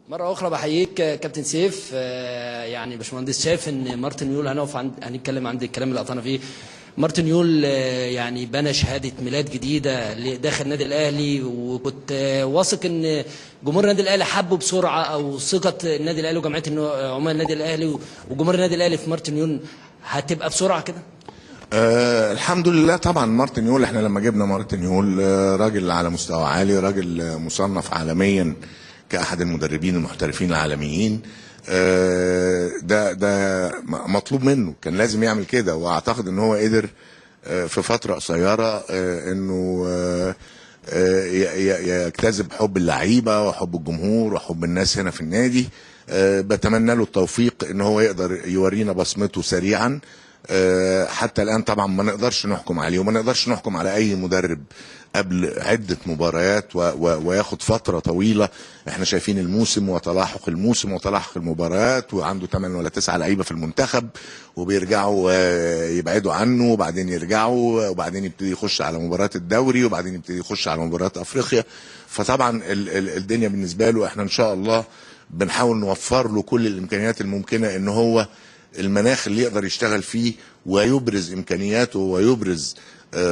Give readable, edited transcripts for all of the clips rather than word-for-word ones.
مرة أخرى بحييك كابتن سيف. يعني باشمهندس شايف إن مارتن يول هنقف هنتكلم عند الكلام اللي قطعنا فيه. مارتن يول يعني بنى شهادة ميلاد جديدة داخل النادي الأهلي، وكنت واثق إن جمهور النادي الأهلي حبه بسرعة، أو ثقة النادي الأهلي وجمعية عمال النادي الأهلي وجمهور النادي الأهلي في مارتن يول هتبقى بسرعة كده. الحمد لله. طبعا مارتن يول، احنا لما جبنا مارتن يول راجل على مستوى عالي، راجل مصنف عالميا كأحد المدربين المحترفين العالميين. ده مطلوب منه، كان لازم يعمل كده، واعتقد ان هو قدر في فترة قصيرة انه يجتذب حب اللعيبة وحب الجمهور وحب الناس هنا في النادي. بتمنى له التوفيق ان هو يقدر يورينا بصمته سريعا. حتى الآن طبعا ما نقدرش نحكم عليه، وما نقدرش نحكم على أي مدرب قبل عدة مباريات وياخد فترة طويلة. احنا شايفين الموسم وتلاحق الموسم وتلاحق المباريات، وعنده 8 ولا 9 لعيبة في المنتخب، وبيرجعوا يبعدوا عنه، وبعدين يرجعوا، وبعدين يبتدي يخش على مباريات الدوري، وبعدين يبتدي يخش على مباريات أفريقيا. فطبعا الدنيا بالنسبة له احنا ان شاء الله بنحاول نوفر له كل الإمكانيات الممكنة ان هو المناخ اللي يقدر يشتغل فيه ويبرز امكانياته ويبرز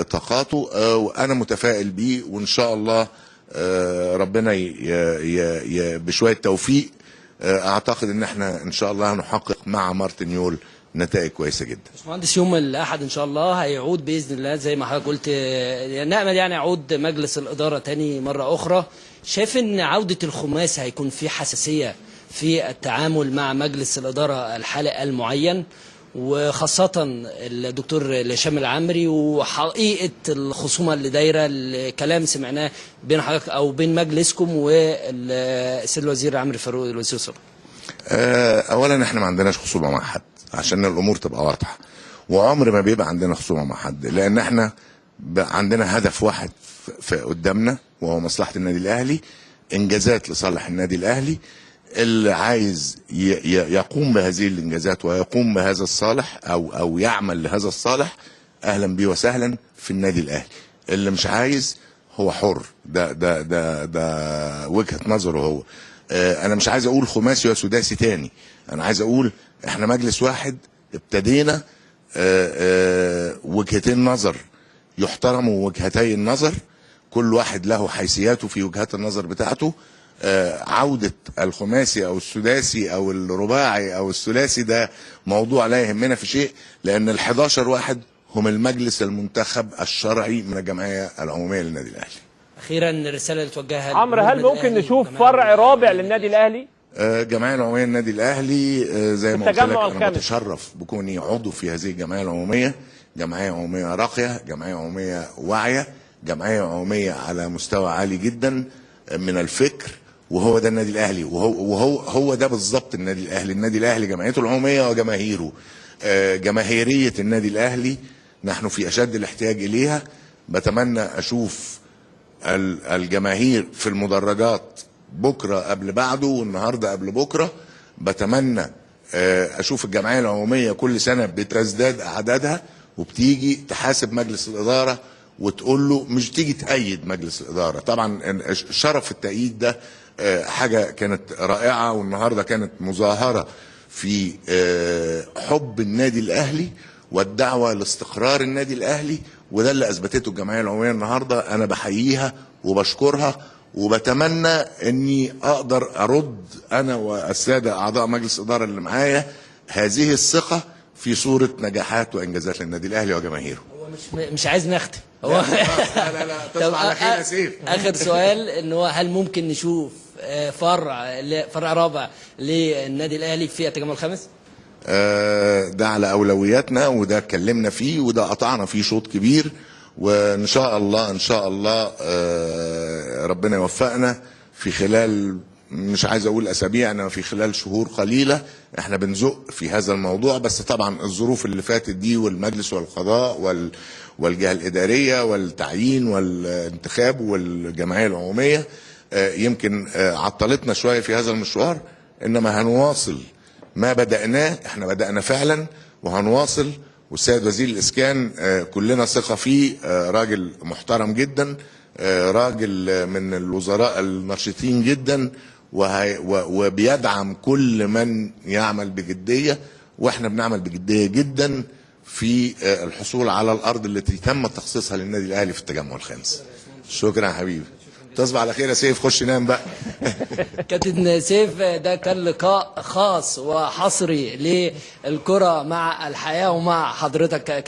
طاقاته. وانا متفائل بيه، وان شاء الله ربنا بشويه توفيق اعتقد ان احنا ان شاء الله هنحقق مع مارتن يول نتائج كويسه جدا. باشمهندس يوم الاحد ان شاء الله هيعود باذن الله زي ما حضرتك قلت، نامل يعني يعود مجلس الاداره تاني مره اخرى. شايف ان عوده الخماس هيكون في حساسيه في التعامل مع مجلس الاداره الحالي المعين، وخاصه الدكتور هشام العمري، وحقيقه الخصومه اللي دايره الكلام سمعناه بين حضرتك او بين مجلسكم والسيد الوزير عمرو فاروق الوزير السابق؟ اولا احنا ما عندناش خصومه مع حد عشان الامور تبقى واضحه، وعمر ما بيبقى عندنا خصومه مع حد، لان احنا عندنا هدف واحد في قدامنا، وهو مصلحه النادي الاهلي، انجازات لصالح النادي الاهلي. اللي عايز يقوم بهذه الانجازات ويقوم بهذا الصالح او يعمل لهذا الصالح، اهلا بيه وسهلا في النادي الاهلي. اللي مش عايز هو حر، ده وجهة نظره هو. انا مش عايز اقول خماسي وسداسي تاني، انا عايز اقول احنا مجلس واحد ابتدينا وجهتين نظر يحترموا وجهتي النظر، كل واحد له حيثياته في وجهات النظر بتاعته. عودة الخماسي او السداسي او الرباعي او الثلاثي ده موضوع لا يهمنا في شيء، لان ال11 واحد هم المجلس المنتخب الشرعي من الجمعية العمومية للنادي الاهلي. اخيرا الرسالة اللي توجهها عمرو، هل ممكن نشوف فرع رابع للنادي الاهلي؟ الجمعية العمومية للنادي الاهلي زي ما قلت لك انا بتشرف بكوني عضو في هذه الجمعية العمومية. جمعية عمومية راقية، جمعية عمومية واعية، جمعية عمومية على مستوى عالي جدا من الفكر، وهو ده النادي الاهلي، وهو ده بالظبط النادي الاهلي. النادي الاهلي جمعيته العموميه وجماهيره. جماهيريه النادي الاهلي نحن في اشد الاحتياج اليها. بتمنى اشوف الجماهير في المدرجات بكره قبل بعده، والنهارده قبل بكره. بتمنى اشوف الجمعيه العموميه كل سنه بتزداد اعدادها، وبتيجي تحاسب مجلس الاداره وتقول له، مش تيجي تأيد مجلس الاداره. طبعا شرف التأييد ده حاجة كانت رائعة، والنهاردة كانت مظاهرة في حب النادي الأهلي والدعوة لاستقرار النادي الأهلي، وده اللي أثبتته الجمعية العمومية النهاردة. أنا بحييها وبشكرها، وبتمنى أني أقدر أرد أنا والسادة أعضاء مجلس الإدارة اللي معايا هذه الثقة في صورة نجاحات وإنجازات للنادي الأهلي وجماهيره. مش عايز نختم. هو لا تصبح على خير يا سيف. اخر سؤال، ان هو هل ممكن نشوف فرع رابع للنادي الاهلي في التجمع الخامس؟ ده على اولوياتنا، وده اتكلمنا فيه، وده قطعنا فيه شوط كبير، وان شاء الله ان شاء الله ربنا يوفقنا في خلال، مش عايز اقول اسابيع، انما في خلال شهور قليله احنا بنزق في هذا الموضوع. بس طبعا الظروف اللي فاتت دي، والمجلس والقضاء والجهه الاداريه والتعيين والانتخاب والجمعيه العموميه يمكن عطلتنا شويه في هذا المشوار، انما هنواصل ما بدأناه. احنا بدأنا فعلا وهنواصل. والسيد وزير الاسكان كلنا ثقه فيه، راجل محترم جدا، راجل من الوزراء النشيطين جدا، وبيدعم كل من يعمل بجدية، واحنا بنعمل بجدية جدا في الحصول على الارض التي تم تخصيصها للنادي الاهلي في التجمع الخامس. شكرا يا حبيبي، تصبح على خير يا سيف، خش نام بقى. كابتن سيف، ده كان لقاء خاص وحصري للكرة مع الحياة ومع حضرتك كابتن